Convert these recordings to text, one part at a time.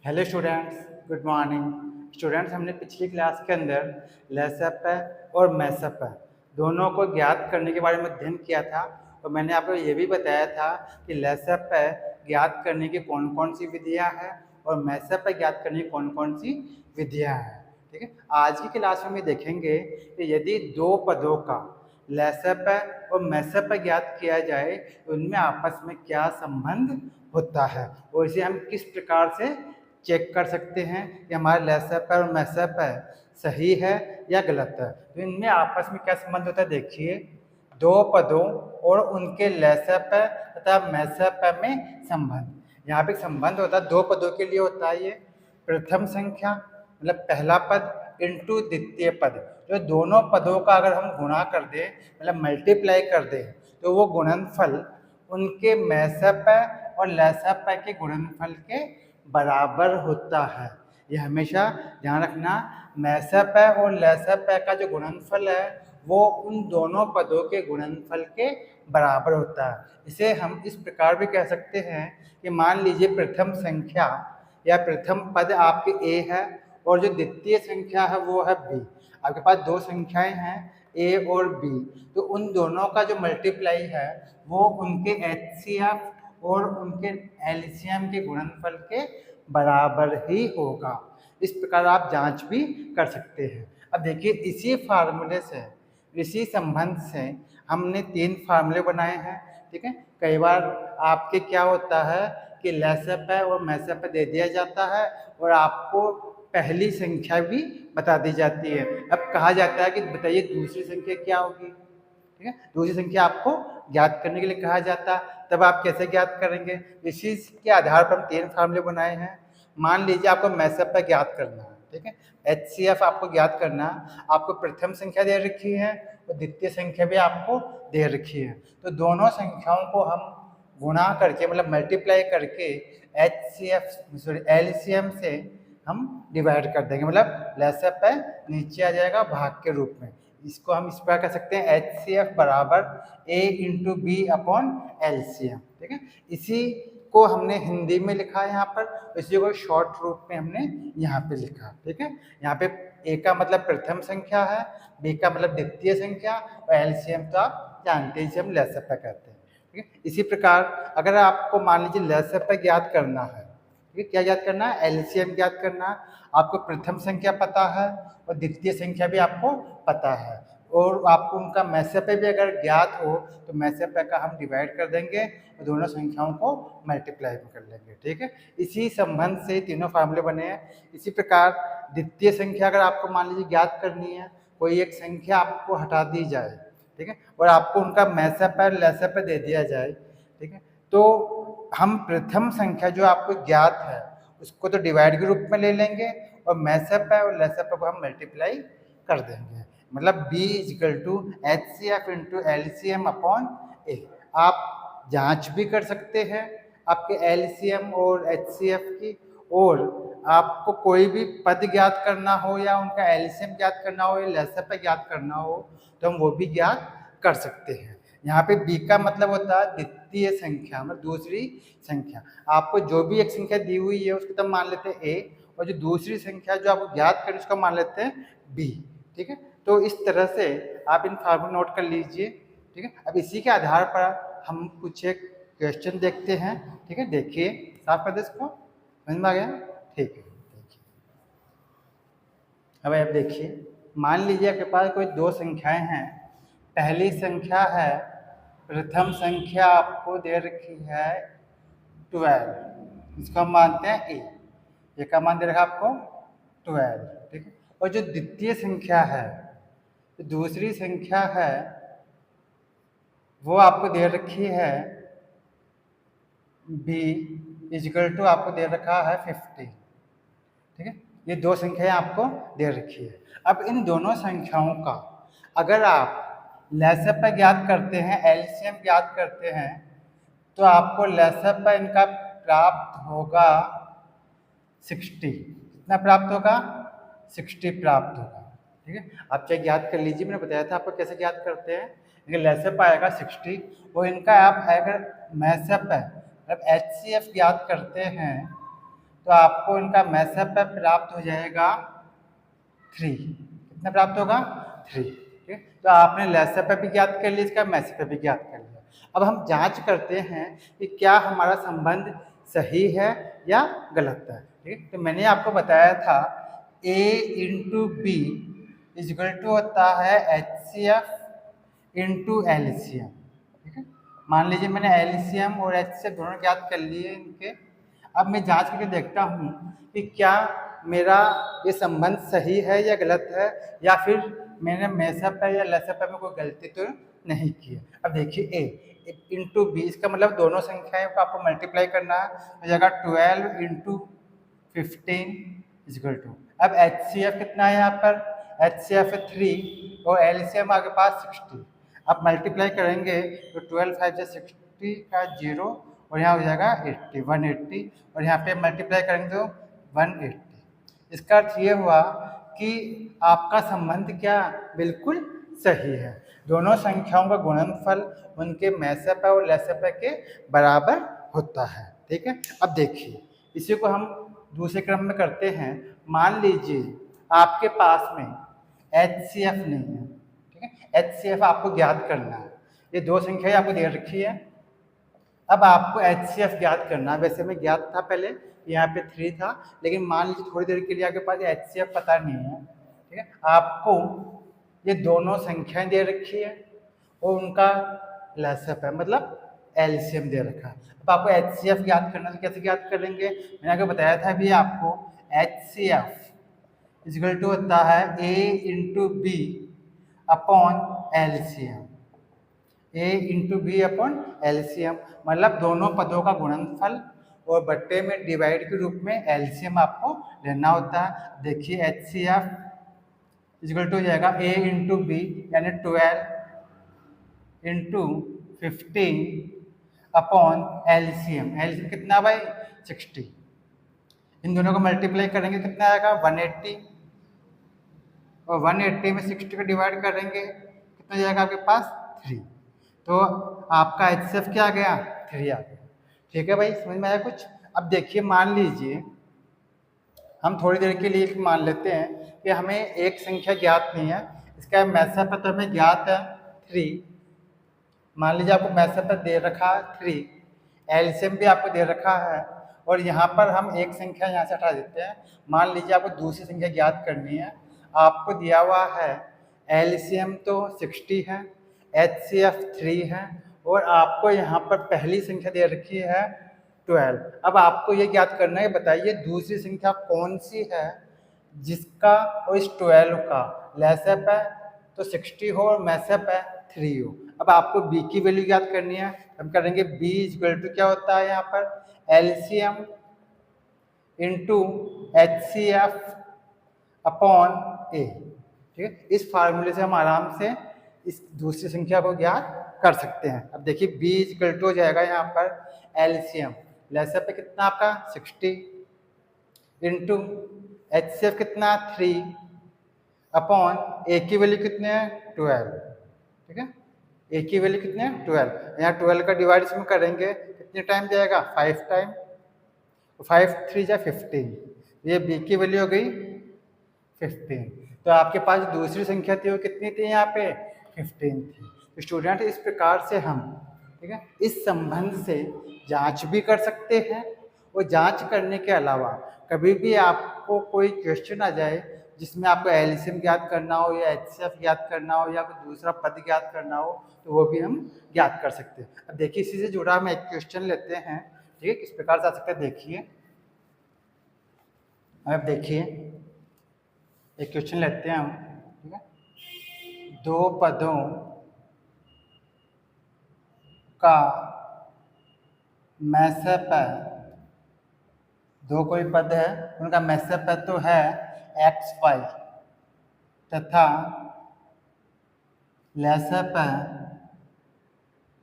Hello students, good morning. Students, हमने पिछली class के अंदर लेसप और मैसप दोनों को ज्ञात करने के बारे में अध्ययन किया था। और मैंने आपको ये भी बताया था कि लेसप ज्ञात करने की कौन कौन सी विधियां हैं और मैसप ज्ञात करने की कौन कौन सी विधियां हैं। ठीक है, आज की क्लास में देखेंगे कि यदि दो पदों का लेसप और मैसप ज्ञात किया जाए तो उनमें आपस में क्या संबंध होता है और इसे हम किस प्रकार से चेक कर सकते हैं कि हमारा लेसप और मैसप सही है या गलत है। तो इनमें आपस में क्या संबंध होता है, देखिए। दो पदों और उनके लेसप तथा मैसप में संबंध। यहाँ पे संबंध होता है दो पदों के लिए होता है ये प्रथम संख्या मतलब पहला पद इंटू द्वितीय पद। जो दोनों पदों का अगर हम गुणा कर दें मतलब मल्टीप्लाई कर दें तो वो गुणनफल उनके मैसप और लेसप के गुणनफल के बराबर होता है। ये हमेशा ध्यान रखना, मैसप और लेसप का जो गुणनफल है वो उन दोनों पदों के गुणनफल के बराबर होता है। इसे हम इस प्रकार भी कह सकते हैं कि मान लीजिए प्रथम संख्या या प्रथम पद आपके ए है और जो द्वितीय संख्या है वो है बी। आपके पास दो संख्याएं हैं ए और बी, तो उन दोनों का जो मल्टीप्लाई है वो उनके एचसीएफ और उनके एलसीएम के गुणनफल के बराबर ही होगा। इस प्रकार आप जांच भी कर सकते हैं। अब देखिए, इसी फार्मूले से, इसी संबंध से हमने तीन फार्मूले बनाए हैं। ठीक है, कई बार आपके क्या होता है कि लेसप और मैसप दे दिया जाता है और आपको पहली संख्या भी बता दी जाती है। अब कहा जाता है कि बताइए दूसरी संख्या क्या होगी। ठीक है, दूसरी संख्या आपको ज्ञात करने के लिए कहा जाता है, तब आप कैसे ज्ञात करेंगे। इसी के आधार पर हम तीन फार्मूले बनाए हैं। मान लीजिए आपको मैसप ज्ञात करना है। ठीक है, एचसीएफ आपको ज्ञात करना, आपको प्रथम संख्या दे रखी है और द्वितीय संख्या भी आपको दे रखी है। तो दोनों संख्याओं को हम गुणा करके मतलब मल्टीप्लाई करके एलसीएम से हम डिवाइड कर देंगे, मतलब लेसप नीचे आ जाएगा भाग के रूप में। इसको हम इस प्रकार कह सकते हैं एचसीएफ बराबर ए इंटू बी अपॉन एलसीएम। ठीक है, इसी को हमने हिंदी में लिखा है यहाँ पर, इसी को शॉर्ट रूप में हमने यहाँ पे लिखा। ठीक है, यहाँ पे ए का मतलब प्रथम संख्या है, बी का मतलब द्वितीय संख्या और एलसीएम तो आप जानते हैं, इसे हम लेसप कहते हैं। ठीक है, इसी प्रकार अगर आपको मान लीजिए लेसप ज्ञात करना है, ठीक है, क्या ज्ञात करना है, एलसीएम ज्ञात करना है। आपको प्रथम संख्या पता है और द्वितीय संख्या भी आपको पता है और आपको उनका मैसप भी अगर ज्ञात हो तो मैसप का हम डिवाइड कर देंगे और दोनों संख्याओं को मल्टीप्लाई कर लेंगे। ठीक है, इसी संबंध से तीनों फार्मूले बने हैं। इसी प्रकार द्वितीय संख्या अगर आपको मान लीजिए ज्ञात करनी है, कोई एक संख्या आपको हटा दी जाए, ठीक है, और आपको उनका मैसप और लेसप दे दिया जाए, ठीक है, तो हम प्रथम संख्या जो आपको ज्ञात है उसको तो डिवाइड के रूप में ले लेंगे और मैसप और लेसप को हम मल्टीप्लाई कर देंगे। मतलब b is equal to H C F into L C M upon A. आप जांच भी कर सकते हैं आपके एलसीएम और एचसीएफ की, और आपको कोई भी पद ज्ञात करना हो या उनका एलसीएम ज्ञात करना हो या लेसप ज्ञात करना हो तो हम वो भी ज्ञात कर सकते हैं। यहाँ पे बी का मतलब होता है द्वितीय संख्या, मतलब दूसरी संख्या। आपको जो भी एक संख्या दी हुई है उसको तब मान लेते हैं ए, और जो दूसरी संख्या जो आपको ज्ञात करें उसको मान लेते हैं बी। ठीक है, तो इस तरह से आप इन फार्मूला नोट कर लीजिए। ठीक है, अब इसी के आधार पर हम कुछ एक क्वेश्चन देखते हैं। ठीक है, देखिए, साफ कर दे इसको, समझ में आ गया। ठीक है, देखिए, अब आप देखिए, मान लीजिए आपके पास कोई दो संख्याएं हैं। पहली संख्या है, प्रथम संख्या आपको दे रखी है 12, इसको हम मानते हैं ए। ये का मान दे रखा आपको 12। ठीक है, और जो द्वितीय संख्या है, तो दूसरी संख्या है वो आपको दे रखी है b इजिकल टू आपको दे रखा है 50। ठीक है, ये दो संख्याएं आपको दे रखी है। अब इन दोनों संख्याओं का अगर आप लेसप ज्ञात करते हैं, एलसीएम ज्ञात करते हैं, तो आपको लेसप इनका प्राप्त होगा 60। कितना प्राप्त होगा, 60 प्राप्त होगा। ठीक है, आप चाहे ज्ञात कर लीजिए, मैंने बताया था आपको कैसे ज्ञात करते हैं। लेकिन लेसप आएगा 60 और इनका आप अगर मैसप है मतलब एचसीएफ ज्ञात करते हैं तो आपको इनका मैसअप प्राप्त हो जाएगा 3। कितना प्राप्त होगा? 3। ठीक है, तो आपने लेसअप भी ज्ञात कर लिया, इसका मैसअप भी ज्ञात कर लिया। अब हम जांच करते हैं कि क्या हमारा संबंध सही है या गलत है। ठीक है, तो मैंने आपको बताया था A into B is equal to होता है HCF इंटू एलसीएम। ठीक है, मान लीजिए मैंने एलसीएम और HCF दोनों ज्ञात कर लिए इनके। अब मैं जांच करके देखता हूँ कि क्या मेरा ये संबंध सही है या गलत है, या फिर मैंने मैसअप या लेसअप में कोई गलती तो नहीं की है। अब देखिए A इंटू बी, इसका मतलब दोनों संख्याएं को आपको मल्टीप्लाई करना है, तो जाएगा 12 इंटू 15 इजगल टू। अब HCF कितना है यहाँ पर? HCF है 3 और LCM आपके पास 60। अब मल्टीप्लाई करेंगे तो 12 5 से 60 का 0 और यहाँ हो जाएगा 80 180, और यहाँ पे मल्टीप्लाई करेंगे तो 180। इसका अर्थ ये हुआ कि आपका संबंध क्या बिल्कुल सही है। दोनों संख्याओं का गुणनफल उनके मैसअप और लेसअप के बराबर होता है। ठीक है, अब देखिए इसी को हम दूसरे क्रम में करते हैं। मान लीजिए आपके पास में HCF नहीं है। ठीक है, HCF आपको ज्ञात करना है। ये दो संख्याएं आपको दे रखी है। अब आपको HCF ज्ञात करना है। वैसे में ज्ञात था पहले, यहाँ पे 3 था, लेकिन मान लीजिए थोड़ी देर के लिए आपके पास HCF पता नहीं है। ठीक है, आपको ये दोनों संख्याएं दे रखी है और उनका लसअप है, मतलब एलसीएम दे रखा है। अब आपको HCF ज्ञात करना है, तो कैसे ज्ञात करेंगे? मैंने आपको बताया था अभी आपको HCF इजगल टू होता है A into B upon LCM. A into B upon LCM मतलब दोनों पदों का गुणनफल और बट्टे में डिवाइड के रूप में एलसीएम आपको लेना होता है। देखिए HCF इजगल टू हो जाएगा A इंटू बी यानी 12 इंटू 15 अपॉन एलसीएम। एलसीएम कितना भाई? 60। इन दोनों को मल्टीप्लाई करेंगे कितना आएगा? 180, और 180 में 60 को डिवाइड करेंगे कितना जाएगा आपके पास? 3। तो आपका HCF क्या आ गया? 3 आ गया। ठीक है भाई, समझ में आया कुछ? अब देखिए मान लीजिए हम थोड़ी देर के लिए मान लेते हैं कि हमें एक संख्या ज्ञात नहीं है, इसका मैसअप तो हमें ज्ञात है 3। मान लीजिए आपको मैसअप दे रखा है 3, एलसीएम भी आपको दे रखा है, और यहाँ पर हम एक संख्या यहाँ से हटा देते हैं। मान लीजिए आपको दूसरी संख्या ज्ञात करनी है। आपको दिया हुआ है एलसीएम तो 60 है, HCF 3 है, और आपको यहाँ पर पहली संख्या दे रखी है 12। अब आपको ये ज्ञात करना है, बताइए दूसरी संख्या कौन सी है जिसका और इस 12 का लसअप है तो 60 हो और मैसअप है 3 हो। अब आपको b की वैल्यू ज्ञात करनी है। हम करेंगे b इक्वल टू क्या होता है यहाँ पर? LCM into HCF upon A। ठीक है, इस फार्मूले से हम आराम से इस दूसरी संख्या को ज्ञात कर सकते हैं। अब देखिए b इक्वल टू हो जाएगा यहाँ पर एलसीएम, लसअप पे कितना आपका 60 इंटू HCF कितना 3 अपॉन A की वैल्यू कितने है? 12। ठीक है, A की वैल्यू कितने है? 12। यहाँ 12 का डिवाइड इसमें करेंगे कितने टाइम जाएगा? 5 टाइम। 5 3 जा 15, ये B की वैल्यू हो गई 15। तो आपके पास दूसरी संख्या थी वो कितनी थी? यहाँ पे 15 थी। तो स्टूडेंट इस प्रकार से हम, ठीक है, इस संबंध से जांच भी कर सकते हैं, और जांच करने के अलावा कभी भी आपको कोई क्वेश्चन आ जाए जिसमें आपको एलसीएम ज्ञात करना हो या HCF ज्ञात करना हो या कोई दूसरा पद ज्ञात करना हो, तो वो भी हम ज्ञात कर सकते हैं। अब देखिए इसी से जुड़ा हम एक क्वेश्चन लेते हैं। ठीक है, किस प्रकार से आ सकता है देखिए। अब देखिए एक क्वेश्चन लेते हैं हम। ठीक है, दो पदों का मैसअप है, दो कोई पद है उनका मैसअप है तो है XY तथा लसअप है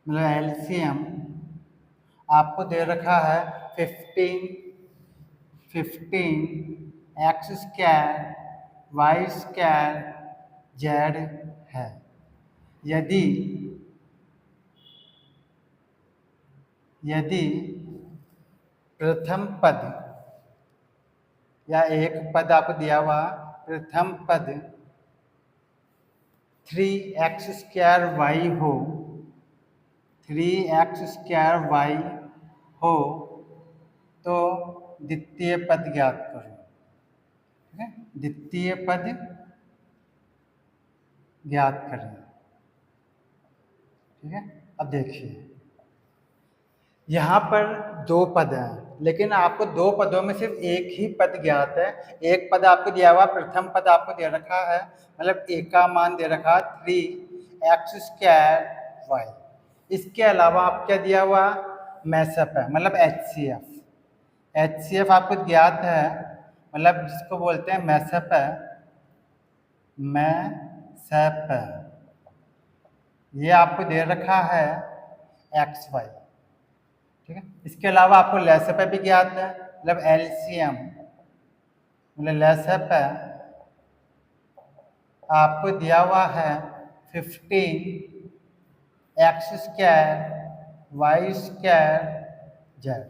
मतलब एलसीएम आपको दे रखा है 15 x square y square z है। यदि प्रथम पद या एक पद आपको दिया हुआ प्रथम पद 3x² y हो, 3x² y हो तो द्वितीय पद ज्ञात करो। ठीक है, द्वितीय पद ज्ञात करें। ठीक है, अब देखिए यहाँ पर दो पद हैं, लेकिन आपको दो पदों में सिर्फ एक ही पद ज्ञात है। एक पद आपको दिया हुआ, प्रथम पद आपको दे रखा है, मतलब a का मान दे रखा है 3x² y। इसके अलावा आप क्या दिया हुआ, मैसअप है, मतलब HCF। HCF आपको ज्ञात है, मतलब जिसको बोलते हैं मैसअप है, मैसअप है, ये आपको दे रखा है XY। ठीक है, इसके अलावा आपको लेसअप भी ज्ञात है, मतलब LCM, मतलब लेसअप है आपको दिया हुआ है 15x² y² z।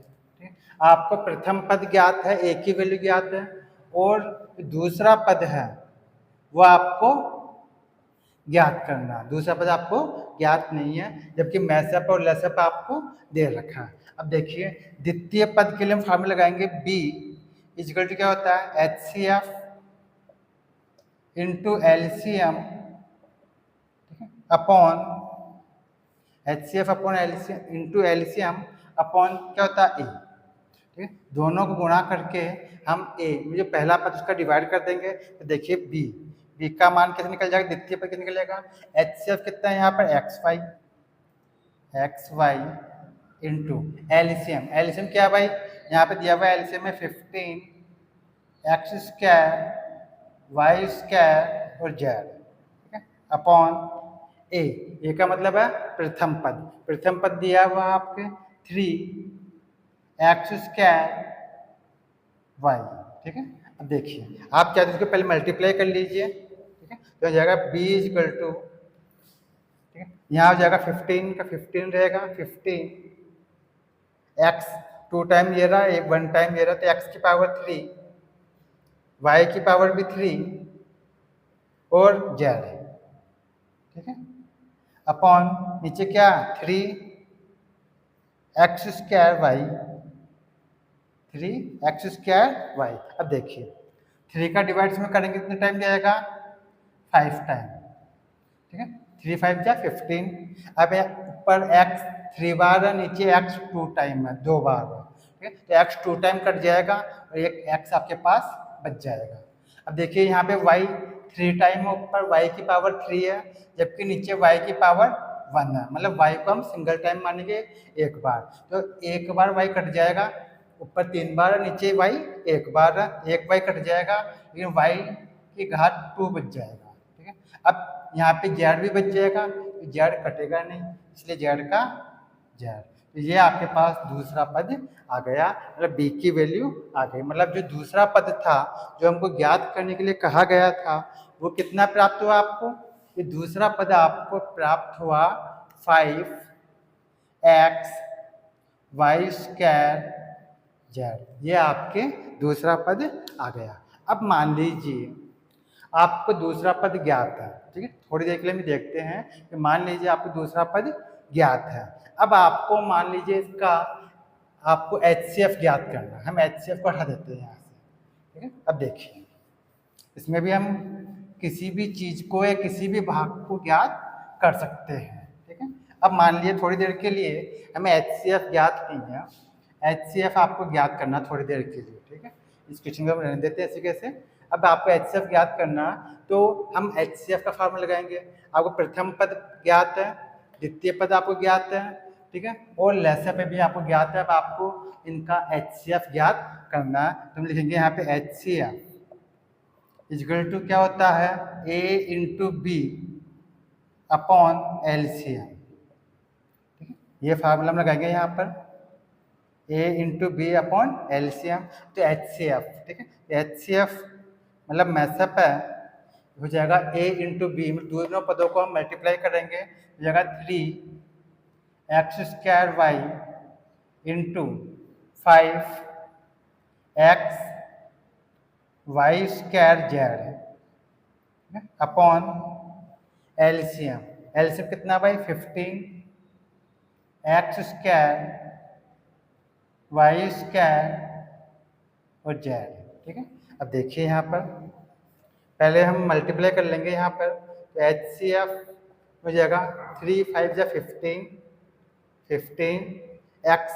आपको प्रथम पद ज्ञात है, एक ही वैल्यू ज्ञात है, और दूसरा पद है वो आपको ज्ञात करना। दूसरा पद आपको ज्ञात नहीं है, जबकि मैसअप और लेसअप आपको दे रखा है। अब देखिए द्वितीय पद के लिए हम फार्मूला लगाएंगे B इक्वल टू क्या होता है, HCF into LCM upon HCF upon LCM into LCM upon क्या होता है A। ठीक है, दोनों को गुणा करके हम A जो पहला पद उसका डिवाइड कर देंगे, तो देखिए B का मान कैसे निकल जाएगा, द्वितीय पद कैसे निकलेगा, HCF कितना है यहाँ पर XY इंटू LCM क्या है भाई, यहाँ पे दिया हुआ LCM है 15x² y² और z। ठीक है, अपॉन A का मतलब है प्रथम पद दिया हुआ आपके 3x² y। ठीक है, अब देखिए आप चाहते इसको पहले मल्टीप्लाई कर लीजिए। ठीक है, तो हो जाएगा B इक्वल टू, ठीक है, यहाँ हो जाएगा 15 का 15 रहेगा, 15x 2 टाइम ये रहा, 1 टाइम ये रहा, तो x की पावर 3, y की पावर भी 3 और z है। ठीक है, अपॉन नीचे क्या 3x² y। अब देखिए 3 का डिवाइड में करेंगे कितने टाइम जाएगा, 5 टाइम। ठीक है, 3 5 जा 15। अब ऊपर x 3 बार है, नीचे x 2 टाइम है, 2 बार है। ठीक है, तो x 2 टाइम कट जाएगा और एक x आपके पास बच जाएगा। अब देखिए यहाँ पे y 3 टाइम है, ऊपर y की पावर 3 है, जबकि नीचे y की पावर 1 है, मतलब y को हम सिंगल टाइम मानेंगे एक बार, तो एक बार y कट जाएगा, ऊपर 3 बार है, नीचे y एक बार है, एक y कट जाएगा, लेकिन y की घात 2 बच जाएगा। ठीक है, अब यहाँ पे जेड भी बच जाएगा, जेड कटेगा नहीं, इसलिए जेड का जेड। तो ये आपके पास दूसरा पद आ गया, मतलब बी की वैल्यू आ गई। मतलब जो दूसरा पद था जो हमको ज्ञात करने के लिए कहा गया था, वो कितना प्राप्त हुआ आपको, ये दूसरा पद आपको प्राप्त हुआ 5x² z। ये आपके दूसरा पद आ गया। अब मान लीजिए आपको दूसरा पद ज्ञात है। ठीक है, थोड़ी देर के लिए हम देखते हैं कि मान लीजिए आपको दूसरा पद ज्ञात है। अब आपको मान लीजिए इसका आपको HCF ज्ञात करना है, हम HCF को हटा देते हैं यहाँ से। ठीक है, अब देखिए इसमें भी हम किसी भी चीज को या किसी भी भाग को ज्ञात कर सकते हैं। ठीक है, अब मान लीजिए थोड़ी देर के लिए हमें HCF ज्ञात नहीं है, HCF आपको ज्ञात करना थोड़ी देर के लिए। ठीक है, इस क्वेश्चन को हम रहने देते हैं ऐसे कैसे। अब आपको HCF ज्ञात करना, तो हम HCF का फार्मूला लगाएंगे। आपको प्रथम पद ज्ञात है, द्वितीय पद आपको ज्ञात है, ठीक है, और लेसअप भी आपको ज्ञात है। अब आपको इनका HCF ज्ञात करना है, तो हम लिखेंगे यहाँ पे HCF इक्वल टू क्या होता है, A into B upon LCM। ठीक है, ये फार्मूला हम लगाएंगे यहाँ पर A into B upon LCM, तो HCF। ठीक है, HCF मतलब मैसअप है, हो जाएगा A इंटू बी, दोनों पदों को हम मल्टीप्लाई करेंगे, हो जाएगा 3x² y into 5x y square z upon LCM. LCM कितना भाई 15 एक्स स्क्वायर वाई स्क्वायर और जेड। ठीक है, अब देखिए यहाँ पर पहले हम मल्टीप्लाई कर लेंगे यहाँ पर, तो एच सी एफ हो जाएगा 3 5 या 15 एक्स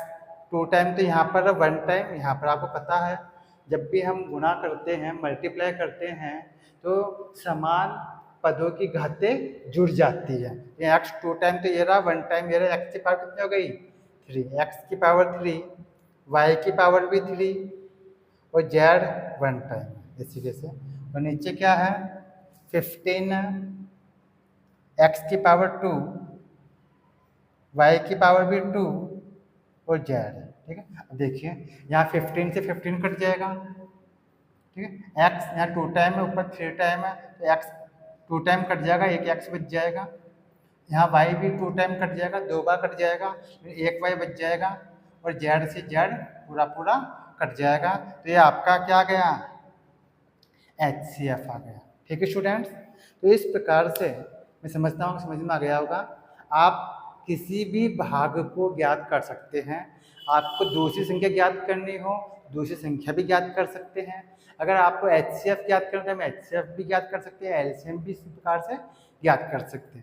2 टाइम, तो यहाँ पर 1 टाइम। यहाँ पर आपको पता है जब भी हम गुणा करते हैं मल्टीप्लाई करते हैं तो समान पदों की घातें जुड़ जाती है। ये एक्स 2 टाइम तो ये रहा, 1 टाइम ये रहा, एक्स की पावर कितनी हो गई 3, एक्स की पावर 3, वाई की पावर भी 3 और जेड 1 टाइम इसी के से। और नीचे क्या है 15 एक्स की पावर 2, वाई की पावर भी 2 और जेड। ठीक है, अब देखिए यहाँ 15 से 15 कट जाएगा। ठीक है, एक्स यहाँ 2 टाइम है, ऊपर 3 टाइम है, तो एक्स 2 टाइम कट जाएगा, एक एक्स बच जाएगा। यहाँ वाई भी 2 टाइम कट जाएगा, 2 बार कट जाएगा, एक वाई बच जाएगा और जेड से जेड पूरा पूरा कट जाएगा। तो ये आपका क्या आ गया HCF आ गया। ठीक है स्टूडेंट्स, तो इस प्रकार से मैं समझता हूँ समझ में आ गया होगा। आप किसी भी भाग को ज्ञात कर सकते हैं। आपको दूसरी संख्या ज्ञात करनी हो दूसरी संख्या भी ज्ञात कर सकते हैं। अगर आपको HCF ज्ञात करना है तो हम HCF भी ज्ञात कर सकते हैं, LCM भी इसी प्रकार से ज्ञात कर सकते हैं।